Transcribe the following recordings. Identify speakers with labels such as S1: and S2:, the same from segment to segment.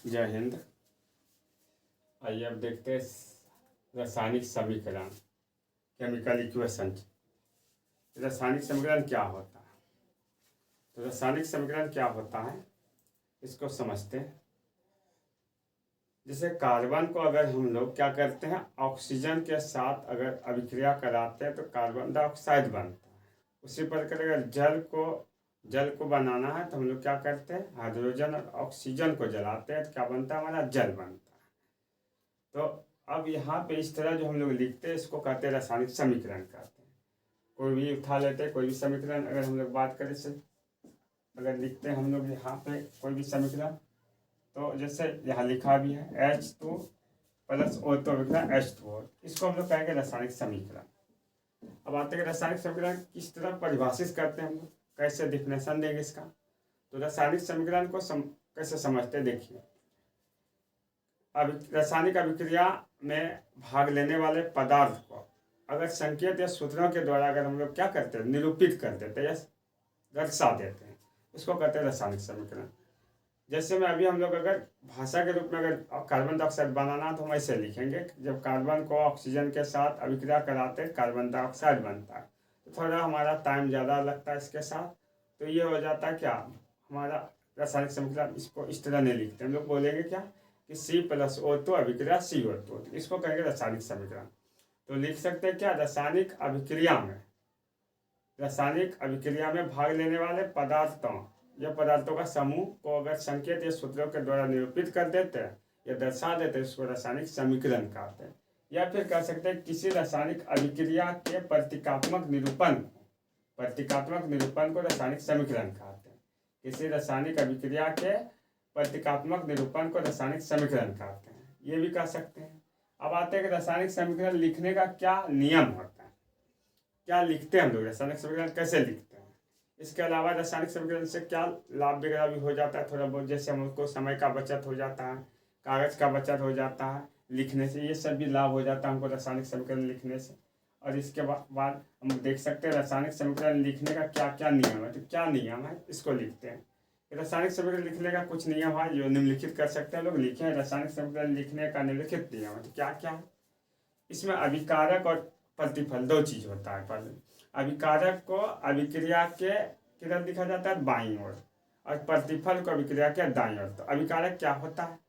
S1: जय हिंद। आइए अब देखते हैं रासायनिक समीकरण, केमिकल इक्वेशन। रासायनिक समीकरण क्या होता है? तो रासायनिक समीकरण क्या होता है इसको समझते हैं। जैसे कार्बन को अगर हम लोग क्या करते हैं, ऑक्सीजन के साथ अगर अभिक्रिया कराते हैं तो कार्बन डाइऑक्साइड बनता है। उसी प्रकार अगर जल को बनाना है तो हम लोग क्या करते हैं, हाइड्रोजन और ऑक्सीजन को जलाते हैं तो क्या बनता है, हमारा जल बनता है। तो अब यहाँ पे इस तरह जो हम लोग लिखते हैं इसको कहते हैं रासायनिक समीकरण कहते हैं। कोई भी उठा लेते हैं, कोई भी समीकरण अगर हम लोग बात करें से अगर लिखते हैं हम लोग यहाँ पे कोई भी समीकरण, तो जैसे यहाँ लिखा भी है H2 प्लस O2 अभिक्रिया H2O, इसको हम लोग कहेंगे रासायनिक समीकरण। अब आते हैं रासायनिक समीकरण किस तरह परिभाषित करते हैं हम लोग, कैसे डिफिनेशन देंगे इसका। तो रासायनिक समीकरण को कैसे समझते हैं, देखिए। रासायनिक अभिक्रिया में भाग लेने वाले पदार्थ को अगर संकेत या सूत्रों के द्वारा अगर हम लोग क्या करते हैं, निरूपित कर देते हैं या दर्शा देते हैं, उसको कहते हैं रासायनिक समीकरण। जैसे में अभी हम लोग अगर भाषा के रूप में अगर कार्बन डाइऑक्साइड बनाना तो हम ऐसे लिखेंगे, जब कार्बन को ऑक्सीजन के साथ अभिक्रिया कराते हैं कार्बन डाइऑक्साइड बनता है। तो थोड़ा हमारा टाइम ज़्यादा लगता है इसके साथ, तो ये हो जाता है क्या, हमारा रासायनिक समीकरण इसको इस तरह नहीं लिखते, हम लोग बोलेंगे क्या कि C+O2 अभिक्रिया CO2, इसको कहेंगे रासायनिक समीकरण। तो लिख सकते हैं क्या, रासायनिक अभिक्रिया में भाग लेने वाले पदार्थों या पदार्थों का समूह को अगर संकेत या सूत्रों के द्वारा निरूपित कर देते हैं या दर्शा देते हैं, उसको रासायनिक समीकरण कहते हैं। या फिर कह सकते हैं किसी रासायनिक अभिक्रिया के प्रतीकात्मक निरूपण को रासायनिक समीकरण कहते हैं। किसी रासायनिक अभिक्रिया के प्रतीकात्मक निरूपण को रासायनिक समीकरण कहते हैं, ये भी कह सकते हैं। अब आते हैं कि रासायनिक समीकरण लिखने का क्या नियम होता है, क्या लिखते हैं हम लोग, रासायनिक समीकरण कैसे लिखते हैं। इसके अलावा रासायनिक समीकरण से क्या लाभ वगैरह भी हो जाता है थोड़ा बहुत, जैसे हमको समय का बचत हो जाता है, कागज का बचत हो जाता है लिखने से, ये सब भी लाभ हो जाता है हमको रासायनिक समीकरण लिखने से। और इसके बाद हम देख सकते हैं रासायनिक समीकरण लिखने का क्या क्या नियम है। तो क्या नियम है इसको लिखते हैं। रासायनिक समीकरण लिखने का कुछ नियम है जो निम्नलिखित कर सकते हैं लोग, लिखे हैं रासायनिक समीकरण लिखने का निम्नलिखित नियम है। तो क्या क्या है इसमें, अभिकारक और प्रतिफल दो चीज होता है। पहले अभिकारक को अभिक्रिया के किधर लिखा जाता है, बाईं ओर, और प्रतिफल को अभिक्रिया के दाईं ओर। तो अभिकारक क्या होता है,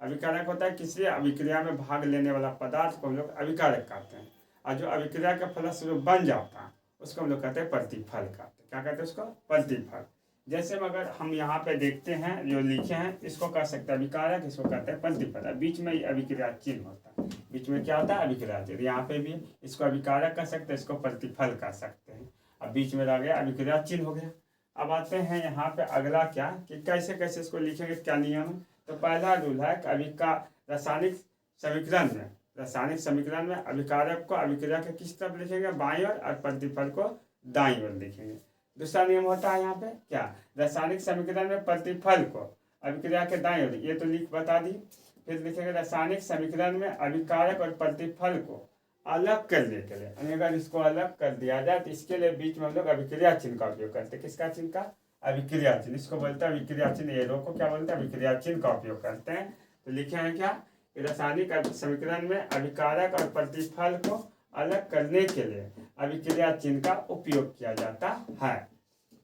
S1: अभिकारक होता है किसी अभिक्रिया में भाग लेने वाला पदार्थ को हम लोग अभिकारक कहते हैं, और जो अभिक्रिया का फलस्वरूप बन जाता है उसको हम लोग कहते हैं प्रतिफल कहते हैं। क्या कहते हैं उसको, प्रतिफल। जैसे में अगर हम यहाँ पे देखते हैं जो लिखे हैं, इसको कह सकते हैं अभिकारक, इसको कहते हैं प्रतिफल। बीच में अभिक्रिया चिन्ह होता है, बीच में क्या होता है, अभिक्रिया चिन्ह। यहाँ पे भी इसको अभिकारक कह सकते हैं, इसको प्रतिफल कह सकते हैं। अब बीच में रह गया अभिक्रिया चिन्ह हो गया। अब आते हैं यहाँ पे अगला क्या कि कैसे कैसे इसको लिखेंगे, क्या नियम है। तो पहला रूल है कि रासायनिक समीकरण में अभिकारक को अभिक्रिया के किस तरफ लिखेंगे, बाईं ओर, और प्रतिफल को दाईं ओर लिखेंगे। दूसरा नियम होता है यहाँ पे क्या, रासायनिक समीकरण में प्रतिफल को अभिक्रिया के दाईं ओर, ये तो बता दी। फिर लिखेंगे रासायनिक समीकरण में अभिकारक और प्रतिफल को अलग करने के लिए, अगर इसको अलग कर दिया जाए तो इसके लिए बीच में हम लोग अभिक्रिया चिन्ह का उपयोग करते हैं। किसका चिन्ह का, अभिक्रिया चिन्ह, इसको बोलते हैं अभिक्रिया चिन्ह। ये को क्या बोलते हैं, अभिक्रिया चिन्ह का उपयोग करते हैं। तो लिखे हैं क्या, रासायनिक समीकरण में अभिकारक और प्रतिफल को अलग करने के लिए अभिक्रिया चिन्ह का उपयोग किया जाता है।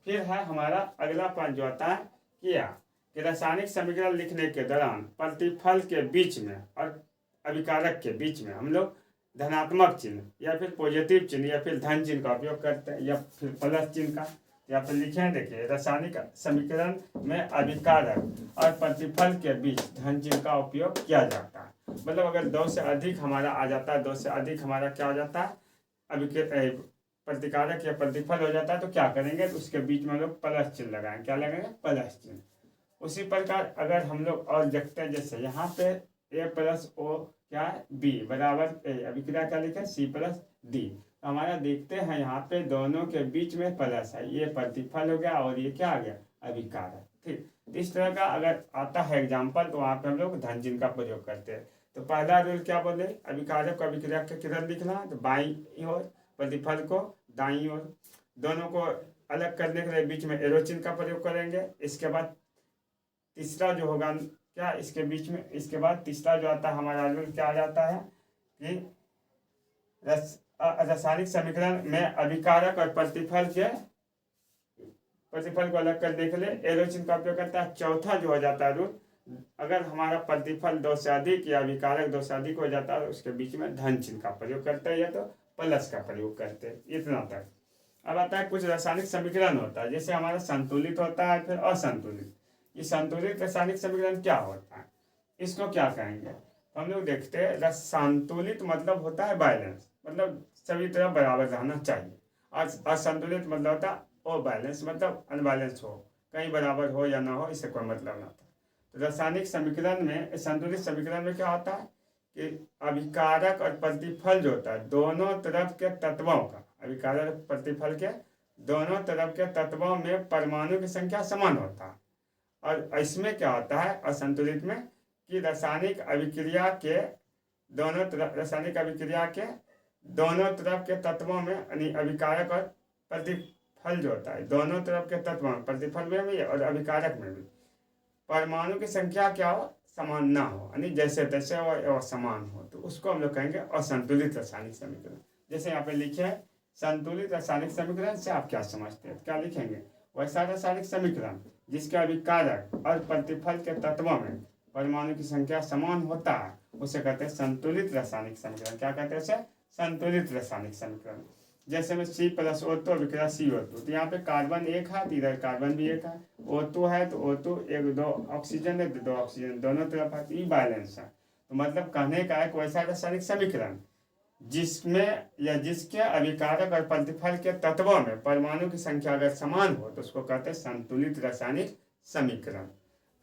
S1: फिर है हमारा अगला पॉइंट जो आता है कि रासायनिक समीकरण लिखने के दौरान प्रतिफल के बीच में और अभिकारक के बीच में हम लोग धनात्मक चिन्ह या फिर पॉजिटिव चिन्ह या फिर धन चिन्ह का उपयोग करते हैं, या फिर प्लस चिन्ह का। यहाँ पर लिखे हैं, देखिए, रासायनिक समीकरण में अभिकारक और प्रतिफल के बीच धन चिन्ह का उपयोग किया जाता है। मतलब अगर दो से अधिक हमारा आ जाता है, दो से अधिक हमारा क्या हो जाता है, प्रतिकारक या प्रतिफल हो जाता है, तो क्या करेंगे, तो उसके बीच में हम लोग प्लस चिन्ह लगाएंगे। क्या लगाएंगे, प्लस चिन्ह। उसी प्रकार अगर हम लोग और देखते हैं, जैसे यहाँ पे A+O क्या है, B बराबर A, अभिक्रिया क्या लिखा है, C+D। हमारा देखते हैं यहाँ पे दोनों के बीच में प्लस है, ये प्रतिफल हो गया और ये क्या आ गया, अभिकारक। ठीक, इस तरह का अगर आता है एग्जाम्पल तो वहाँ पे हम लोग धन चिन्ह का प्रयोग करते हैं। तो पहला रूल क्या बोले, अभिकारक को अभिक्रिया के किधर लिखना, तो बाईं ओर, प्रतिफल को दाईं ओर। दोनों को अलग करने के लिए बीच में एरो चिन्ह का प्रयोग करेंगे। इसके बाद तीसरा जो होगा क्या इसके बीच में इसके बाद तीसरा जो आता है हमारा रूल क्या आ जाता है कि रासायनिक समीकरण में अभिकारक और प्रतिफल को अलग करने के लिए एरो चिन्ह का उपयोग करता है। चौथा जो हो जाता है रूल, अगर हमारा प्रतिफल 2 से अधिक या अभिकारक 2 से अधिक हो जाता है तो उसके बीच में धन चिन्ह का प्रयोग करते हैं या तो प्लस का प्रयोग करते हैं। इतना तक। अब आता है कुछ रासायनिक समीकरण होता है, जैसे हमारा संतुलित होता है फिर असंतुलित। ये संतुलित रासायनिक समीकरण क्या होता है, इसको क्या कहेंगे? हम लोग देखते हैं संतुलित मतलब होता है बैलेंस, मतलब सभी तरह बराबर रहना चाहिए। और असंतुलित मतलब होता है ओ बैलेंस, मतलब अनबैलेंस हो, कहीं बराबर हो या ना हो, इससे कोई मतलब ना था। तो रासायनिक समीकरण में, संतुलित समीकरण में क्या होता है कि अभिकारक और प्रतिफल जो होता है दोनों तरफ के तत्वों का, अभिकारक और प्रतिफल के दोनों तरफ के तत्वों में परमाणु की संख्या समान होता है। और इसमें क्या होता है असंतुलित में कि रासायनिक अभिक्रिया के दोनों तरफ के तत्वों में, यानी अभिकारक और प्रतिफल जो होता है दोनों तरफ के तत्वों में, प्रतिफल में भी और अभिकारक में भी परमाणु की संख्या क्या हो, समान ना हो, यानी जैसे तैसे हो और समान हो, तो उसको हम लोग कहेंगे असंतुलित रासायनिक समीकरण। जैसे यहाँ पे लिखे है संतुलित रासायनिक समीकरण से आप क्या समझते हैं, क्या लिखेंगे? वैसा रासायनिक समीकरण जिसके अभिकारक और प्रतिफल के तत्वों में परमाणु की संख्या समान होता है उसे कहते हैं संतुलित रासायनिक समीकरण। क्या कहते हैं उसे? संतुलित रासायनिक समीकरण। जैसे में C+O2 विक्रिया CO2, तो यहाँ पे कार्बन एक है तो इधर कार्बन भी एक है, O2 है तो O2 एक, 2 ऑक्सीजन है तो 2 ऑक्सीजन दोनों तरफ है, तो ये बैलेंस है। तो मतलब कहने का है वैसा रासायनिक समीकरण जिसमें या जिसके अभिकारक और प्रतिफल के तत्वों में परमाणु की संख्या अगर समान हो तो उसको कहते हैं संतुलित रासायनिक समीकरण।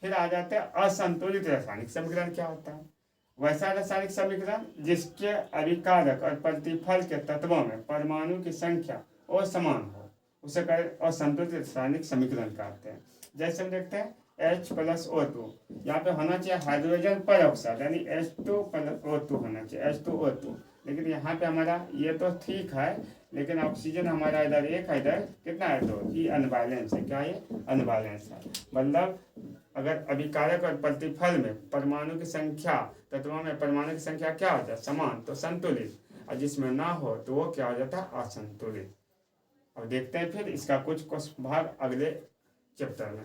S1: फिर आ जाते हैं असंतुलित रासायनिक समीकरण। क्या होता है? वैसा रासायनिक समीकरण जिसके अभिकारक और प्रतिफल के तत्वों में परमाणु की संख्या असमान हो उसे कहते असंतुलित रासायनिक समीकरण कहते हैं। जैसे हम देखते हैं H+O2, यहाँ पे होना चाहिए हाइड्रोजन पर ऑक्साइड, यानी H2+O2 होना चाहिए, H2O2, लेकिन यहाँ पे हमारा ये तो ठीक है, लेकिन ऑक्सीजन हमारा इधर एक है, इधर कितना है? 2। ये अनबैलेंस है। क्या ये? अनबैलेंस है। मतलब अगर अभिकारक और प्रतिफल में परमाणु की संख्या, तत्वों में परमाणु की संख्या क्या हो जाए? समान, तो संतुलित, और जिसमें ना हो तो वो क्या हो जाता है? असंतुलित। अब देखते हैं फिर इसका कुछ भाग अगले चैप्टर में।